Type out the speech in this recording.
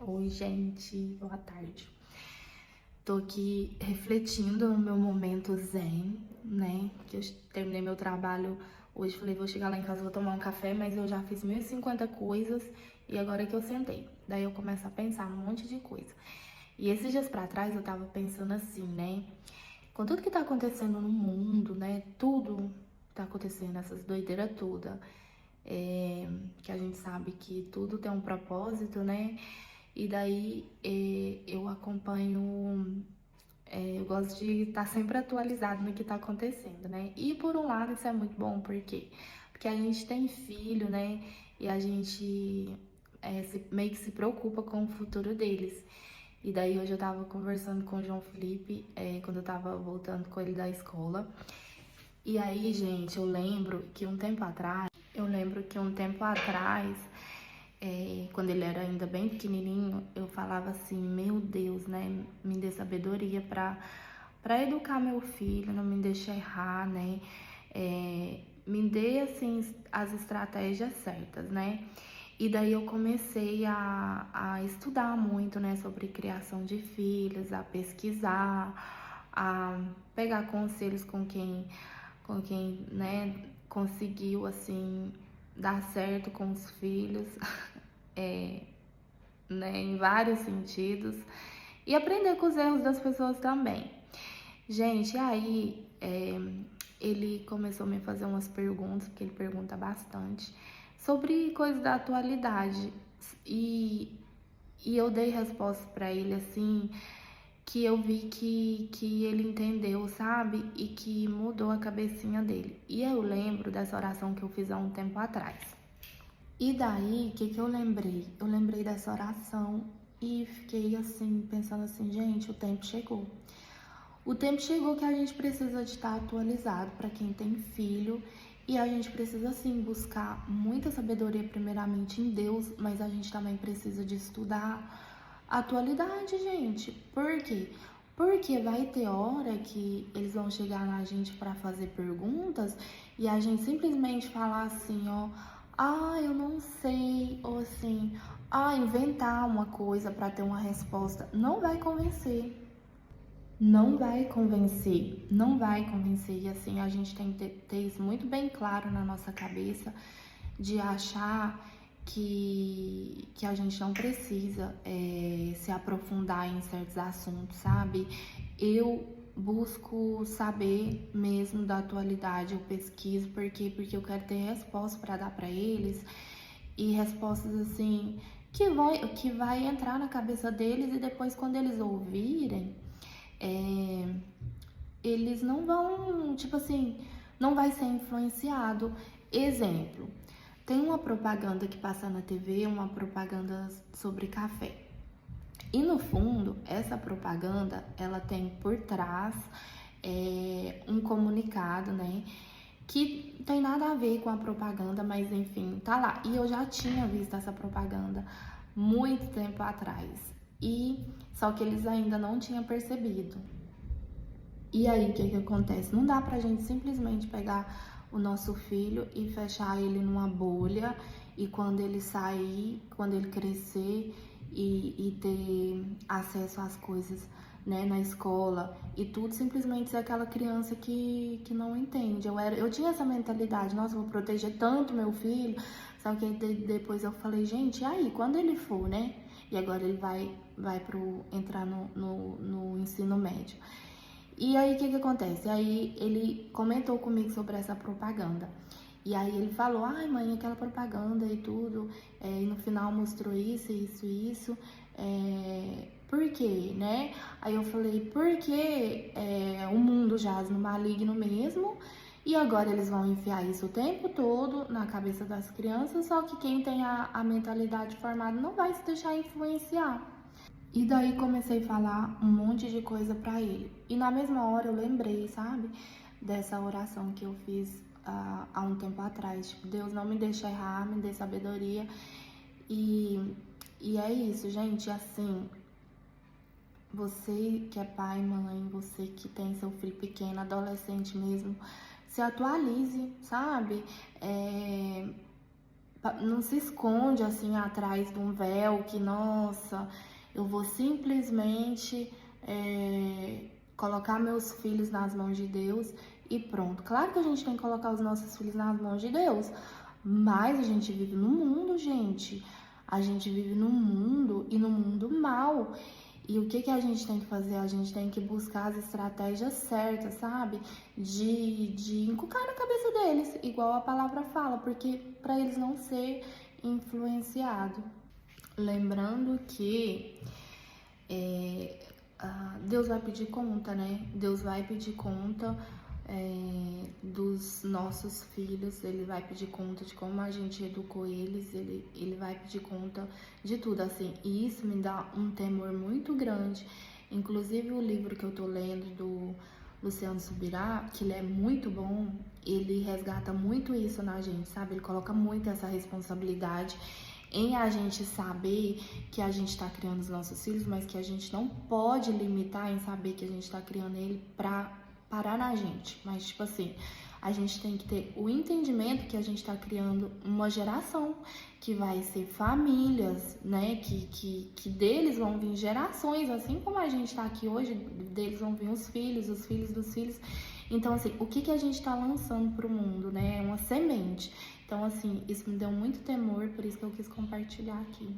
Oi, gente, boa tarde. Tô aqui refletindo no meu momento zen, né? Que eu terminei meu trabalho hoje, falei, vou chegar lá em casa, vou tomar um café, mas eu já fiz 1050 coisas e agora que eu sentei. Daí eu começo a pensar um monte de coisa. E esses dias pra trás eu tava pensando assim, né? Com tudo que tá acontecendo no mundo, né? Tudo tá acontecendo, essas doideiras toda. Que a gente sabe que tudo tem um propósito, né? E daí eu acompanho, eu gosto de estar sempre atualizado no que está acontecendo, né? E por um lado isso é muito bom, por quê? Porque a gente tem filho, né? E a gente meio que se preocupa com o futuro deles. E daí hoje eu tava conversando com o João Felipe, quando eu tava voltando com ele da escola. E aí, gente, eu lembro que um tempo atrás, quando ele era ainda bem pequenininho, eu falava assim, meu Deus, né, me dê sabedoria para educar meu filho, não me deixe errar, né, me dê, assim, as estratégias certas, né. E daí eu comecei a estudar muito, né, sobre criação de filhos, a pesquisar, a pegar conselhos com quem, né, conseguiu, assim, dar certo com os filhos, é, né, em vários sentidos, e aprender com os erros das pessoas também. Gente, aí ele começou a me fazer umas perguntas, porque ele pergunta bastante, sobre coisas da atualidade, e, e eu dei resposta para ele, assim, que eu vi que ele entendeu, sabe? E que mudou a cabecinha dele. E eu lembro dessa oração que eu fiz há um tempo atrás. E daí, o que eu lembrei? Eu lembrei dessa oração e fiquei assim, pensando assim, gente, o tempo chegou. O tempo chegou que a gente precisa de estar atualizado para quem tem filho e a gente precisa sim buscar muita sabedoria primeiramente em Deus, mas a gente também precisa de estudar a atualidade, gente. Por quê? Porque vai ter hora que eles vão chegar na gente para fazer perguntas e a gente simplesmente falar assim, ó, eu não sei, ou assim, inventar uma coisa para ter uma resposta, não vai convencer. Não vai convencer, não vai convencer. E assim, a gente tem que ter isso muito bem claro na nossa cabeça, de achar que a gente não precisa se aprofundar em certos assuntos, sabe? Eu busco saber mesmo da atualidade, eu pesquiso, porque eu quero ter respostas para dar para eles e respostas assim que vai entrar na cabeça deles e depois quando eles ouvirem é, eles não vão, tipo assim, não vai ser influenciado. Exemplo, tem uma propaganda que passa na TV, uma propaganda sobre café. E no fundo, essa propaganda, ela tem por trás um comunicado, né? Que tem nada a ver com a propaganda, mas enfim, tá lá. E eu já tinha visto essa propaganda muito tempo atrás. E só que eles ainda não tinham percebido. E aí, o que acontece? Não dá pra gente simplesmente pegar o nosso filho e fechar ele numa bolha e quando ele sair, quando ele crescer e ter acesso às coisas, né, na escola e tudo, simplesmente ser aquela criança que não entende. Eu tinha essa mentalidade, nossa, eu vou proteger tanto meu filho, só que depois eu falei, gente, e aí, quando ele for, né? E agora ele vai entrar no ensino médio. E aí, o que acontece? Aí ele comentou comigo sobre essa propaganda. E aí ele falou, ai mãe, aquela propaganda e tudo, e no final mostrou isso. Por quê, né? Aí eu falei, porque o mundo jaz no maligno mesmo, e agora eles vão enfiar isso o tempo todo na cabeça das crianças, só que quem tem a mentalidade formada não vai se deixar influenciar. E daí comecei a falar um monte de coisa pra ele. E na mesma hora eu lembrei, sabe? Dessa oração que eu fiz há um tempo atrás. Tipo, Deus não me deixa errar, me dê sabedoria. E é isso, gente. Assim, você que é pai, mãe, você que tem seu filho pequeno, adolescente mesmo, se atualize, sabe? não se esconde assim atrás de um véu que, nossa, eu vou simplesmente colocar meus filhos nas mãos de Deus e pronto. Claro que a gente tem que colocar os nossos filhos nas mãos de Deus, mas a gente vive no mundo, gente. A gente vive no mundo e no mundo mal. E o que a gente tem que fazer? A gente tem que buscar as estratégias certas, sabe? De inculcar na cabeça deles, igual a palavra fala, porque para eles não ser influenciado. Lembrando que Deus vai pedir conta, né? Deus vai pedir conta dos nossos filhos, Ele vai pedir conta de como a gente educou eles, ele vai pedir conta de tudo, assim, e isso me dá um temor muito grande. Inclusive o livro que eu tô lendo do Luciano Subirá, que ele é muito bom, ele resgata muito isso na gente, sabe? Ele coloca muito essa responsabilidade em a gente saber que a gente está criando os nossos filhos, mas que a gente não pode limitar em saber que a gente está criando ele pra parar na gente. Mas, tipo assim, a gente tem que ter o entendimento que a gente está criando uma geração que vai ser famílias, né? Que deles vão vir gerações, assim como a gente está aqui hoje, deles vão vir os filhos dos filhos. Então, assim, o que a gente está lançando para o mundo, né? É uma semente. Então, assim, isso me deu muito temor, por isso que eu quis compartilhar aqui.